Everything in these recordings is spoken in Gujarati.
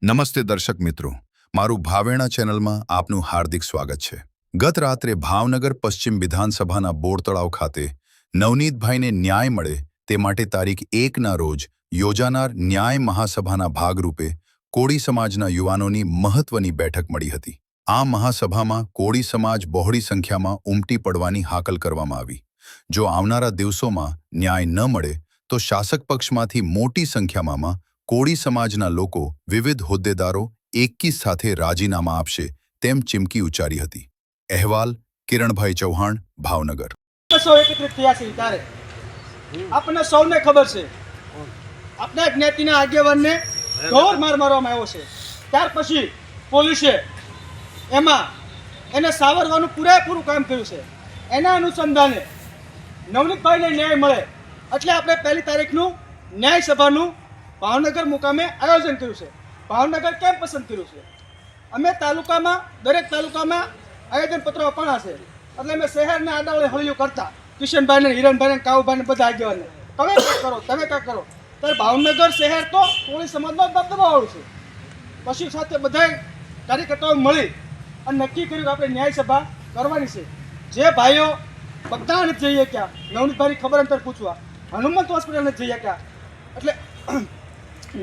નમસ્તે દર્શક મિત્રો, મારું ભાવેણા ચેનલમાં આપનું હાર્દિક સ્વાગત છે। ગત રાત્રે ભાવનગર પશ્ચિમ વિધાનસભાના બોર તળાવ ખાતે નવનીતભાઈને ન્યાય મળે તે માટે તારીખ 1ના રોજ યોજાનાર ન્યાય મહાસભાના ભાગરૂપે કોળી સમાજના યુવાનોની મહત્વની બેઠક મળી હતી। આ મહાસભામાં કોળી સમાજ બહોળી સંખ્યામાં ઉમટી પડવાની હાકલ કરવામાં આવી। જો આવનારા દિવસોમાં ન્યાય ન મળે તો શાસક પક્ષમાંથી મોટી સંખ્યામાં કોળી સમાજના લોકો વિવિધ હોદ્દેદારો એકી સાથે રાજીનામા આપશે તેમ ચીમકી ઉચ્ચારી હતી। અહેવાલ કિરણભાઈ ચૌહાણ, ભાવનગર। આપણને સૌને ખબર છે આપણા જ્ઞાતિના આગેવાનને ઘોર માર મારવામાં આવ્યો છે। ત્યાર પછી પોલીસે એમાં એને સાવરવાનું પૂરેપૂરું કામ કર્યું છે। એના અનુસંધાને નવનીતભાઈને ન્યાય મળે એટલે આપણે 1લી તારીખનું ન્યાય સભાનું ભાવનગર મુકામે આયોજન કર્યું છે। ભાવનગર કેમ પસંદ કર્યું છે? અમે તાલુકામાં દરેક તાલુકામાં આયોજનપત્રો અપાણા છે એટલે અમે શહેરના આડાવડે હળિયું કરતા કિશનભાઈને, હિરણભાઈને, કાવુભાઈને બધા આગેવાનને તમે કાંઈ કરો, તમે કાંઈ કરો। ત્યારે ભાવનગર શહેર તો કોળી સમાજનો દબદબાવાળું છે। પછી સાથે બધા કાર્યકર્તાઓ મળી અને નક્કી કર્યું કે આપણે ન્યાય સભા કરવાની છે। જે ભાઈઓ બધા નથી જઈએ ક્યાં નવનીતભાઈની ખબર અંતર પૂછવા હનુમંત હોસ્પિટલ નથી જઈએ ક્યાં એટલે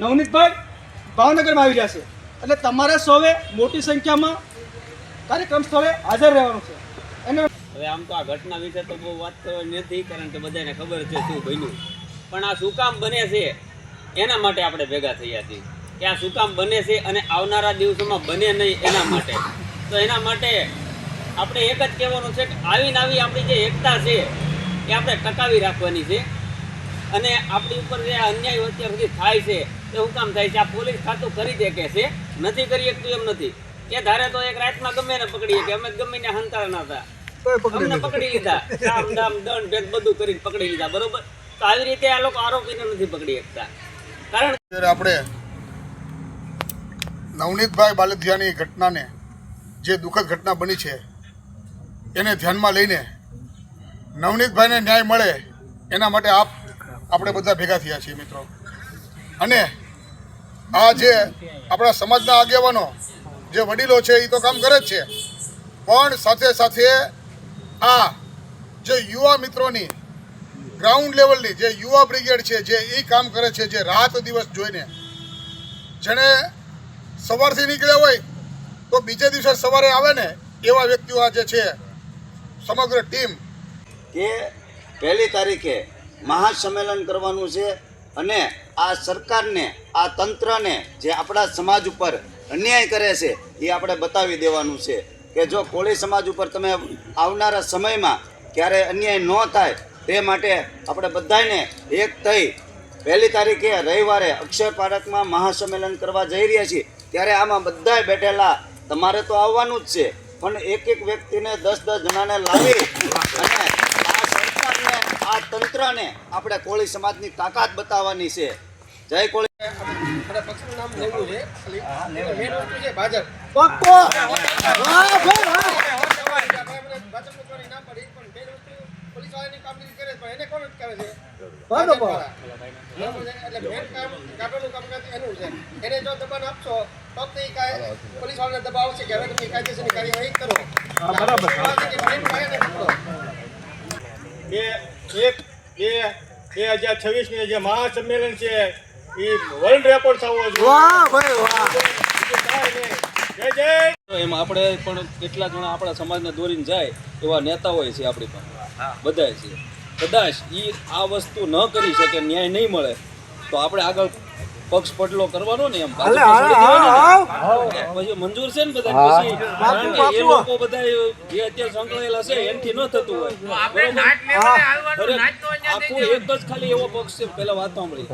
નવનીતભાઈ ભાવનગરમાં આવી રહ્યા છે એટલે તમારે સૌએ મોટી સંખ્યામાં કાર્યક્રમ સ્થળે હાજર રહેવાનું છે। એને હવે આમ તો આ ઘટના વિશે તો બહુ વાત કરવાની નથી, કારણ કે બધાને ખબર છે શું બન્યું, પણ આ શું કામ બને છે એના માટે આપણે ભેગા થયા છીએ કે આ શું કામ બને છે અને આવનારા દિવસોમાં બને નહીં એના માટે। તો એના માટે આપણે એક જ કહેવાનું છે કે આવીને આવી આપણી જે એકતા છે એ આપણે ટકાવી રાખવાની છે। અને આપણી ઉપર જે અન્યાય અત્યાર સુધી થાય છે એ શું કામ થાય છે? આ પોલીસ ખાતું કરી દે કે છે, નથી કરી શકતું એમ નથી। એ ધારે તો એક રાતમાં ગમે ને પકડીએ કે અમે ગમે ને હંતારા ના હતા, અમને પકડી લીધા, કામ દામ દંડ ભેદ બધું કરીને પકડી લીધા, બરોબર? તો આવી રીતે આ લોકો આરોપીને નથી પકડી શકતા, કારણ આપણે નવનીતભાઈ બાલદિયાની ઘટનાને જે દુઃખદ ઘટના બની છે એને ધ્યાનમાં લઈને નવનીતભાઈને ન્યાય મળે એના માટે આપણે બધા ભેગા થયા છીએ મિત્રો। અને આ જે આપણા સમાજના આગેવાનો જે વડીલો છે એ તો કામ કરે જ છે, પણ સાથે સાથે આ જે યુવા મિત્રોની ગ્રાઉન્ડ લેવલની જે યુવા બ્રિગેડ છે જે એ કામ કરે છે, જે રાત દિવસ જોઈને જેણે સવારથી નીકળ્યા હોય તો બીજે દિવસે સવારે આવે ને એવા વ્યક્તિઓ આ જે છે સમગ્ર ટીમ કે 1લી તારીખે મહાસંમેલન કરવાનું છે અને આ સરકારને, આ તંત્રને જે આપણા સમાજ ઉપર અન્યાય કરે છે એ આપણે બતાવી દેવાનું છે કે જો કોળી સમાજ ઉપર તમે આવનારા સમયમાં ક્યારે અન્યાય ન થાય તે માટે આપણે બધાને એક થઈ 1લી તારીખે રવિવારે અક્ષર પાર્કમાં મહાસંમેલન કરવા જઈ રહ્યા છીએ। ત્યારે આમાં બધાય બેઠેલા તમારે તો આવવાનું જ છે, પણ એક એક વ્યક્તિને 10-10 જણાને લાવી અને આ સરકારને, આ તંત્રને આપણે કોળી સમાજની તાકાત બતાવવાની છે। જય કોળી। પક્ષનું નામ લેવું છે, મેન વસ્તુ છે ભાજપ। એને જો દબાણ આપશો તો પોલીસ વાળાને દબાવ આવશે કે હવે તમે કાયદેસરની કાર્યવાહી કરો। બરાબર। 2026ની જે મહાસંમેલન છે એ વર્લ્ડ રેકોર્ડ થવો જોઈએ। વાહ ભાઈ વાહ। જય જય। એમાં આપણે પણ કેટલા જણા આપણા સમાજને દોરીને જાય એવા નેતાઓ છે આપણી પાસે, બધા છે। કદાચ એ આ વસ્તુ ન કરી શકે, ન્યાય નહીં મળે તો આપણે આગળ પક્ષ પટલો કરવાનો ને એમ પછી મંજૂર છે ને બધા, પછી કારણ કે એ લોકો બધા જે અત્યારે સંકળાયેલા છે એનાથી ન થતું હોય, આખું એક જ ખાલી એવો પક્ષ છે, પેલા વાત સાંભળી,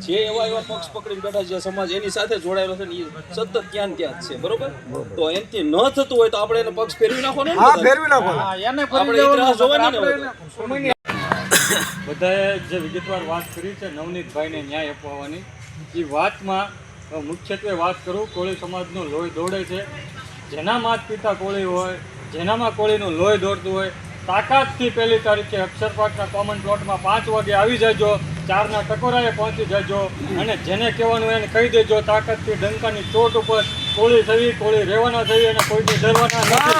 જે એવા પક્ષ પકડીને બેઠા છે સમાજ એની સાથે જોડાયેલો છે ને એ સતત ત્યાં જ છે, બરોબર? તો એનાથી ન થતું હોય તો આપણે એને પક્ષ ફેરવી નાખવાનો, આપણે ઇતિહાસ જોવાની ને બધાએ જે વિગતવાર વાત કરી છે નવનીતભાઈને ન્યાય અપાવવાની, એ વાતમાં મુખ્યત્વે વાત કરું, કોળી સમાજનું લોહી દોડે છે। જેના માતા પિતા કોળી હોય, જેનામાં કોળીનું લોહી દોડતું હોય, તાકાતથી 1લી તારીખે અક્ષર પાર્કના કોમન પ્લોટમાં 5 વાગે આવી જજો। ચારના ટકોરાએ પહોંચી જજો અને જેને કહેવાનું એને કહી દેજો તાકાતથી ડંકાની ચોટ ઉપર કોળી થવી, કોળી રહેવાના થવી અને કોઈથી ડરવાના નથી.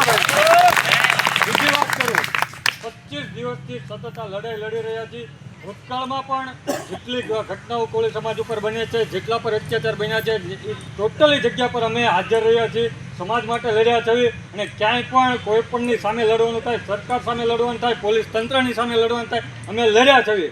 બીજી વાત કરું, 25 દિવસથી સતત આ લડાઈ લડી રહ્યા છીએ. ભૂતકાળમાં પણ જેટલી ઘટનાઓ કોળી સમાજ ઉપર બને છે, જેટલા પર અત્યાચાર બન્યા છે, એ ટોટલી જગ્યા પર અમે હાજર રહ્યા છીએ, સમાજ માટે લડ્યા છીએ. અને ક્યાંય પણ કોઈ પણની સામે લડવાનું થાય, સરકાર સામે લડવાનું થાય, પોલીસ તંત્રની સામે લડવાનું થાય, અમે લડ્યા છીએ.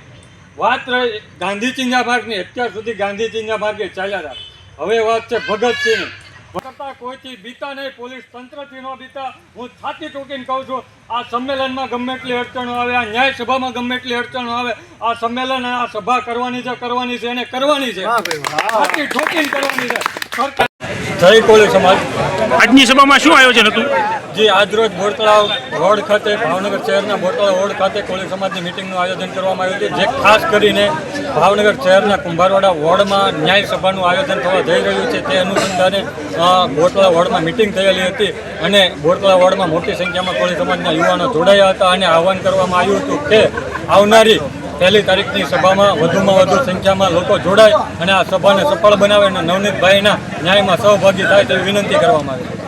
વાત રહી ગાંધી ચિંજા માર્ગની, અત્યાર સુધી ગાંધી ચિંજા માર્ગે ચાલ્યા હતા. હવે વાત છે ભગતસિંહ. કરતા કોઈથી બીતા નહીં, પોલીસ તંત્રથી ન બીતા. હું છાતી ટૂંકીને કહું છું, આ સંમેલનમાં ગમે એટલી અડચણો આવે, આ ન્યાય સભામાં ગમે એટલી અડચણો આવે, આ સંમેલન આ સભા કરવાની છે એને કરવાની છે, છાતી ઠોકીને કરવાની છે. સરકાર જય કોળી સમાજ. આજની સભામાં શું આયોજન હતું? જે આજરોજ બોરતળાવ રોડ ખાતે, ભાવનગર શહેરના બોરતળાવ રોડ ખાતે કોળી સમાજની મિટિંગનું આયોજન કરવામાં આવ્યું હતું, જે ખાસ કરીને ભાવનગર શહેરના કુંભારવાડા વોર્ડમાં ન્યાય સભાનું આયોજન થવા જઈ રહ્યું છે. તે અનુસંધાને બોરતળાવ વોર્ડમાં મિટિંગ થયેલી હતી અને બોરતળાવ વોર્ડમાં મોટી સંખ્યામાં કોળી સમાજના યુવાનો જોડાયા હતા અને આહવાન કરવામાં આવ્યું હતું કે આવનારી 1 તારીખની સભામાં વધુમાં વધુ સંખ્યામાં લોકો જોડાય અને આ સભાને સફળ બનાવે અને નવનીતભાઈના ન્યાયમાં સહભાગી થાય તેવી વિનંતી કરવામાં આવી.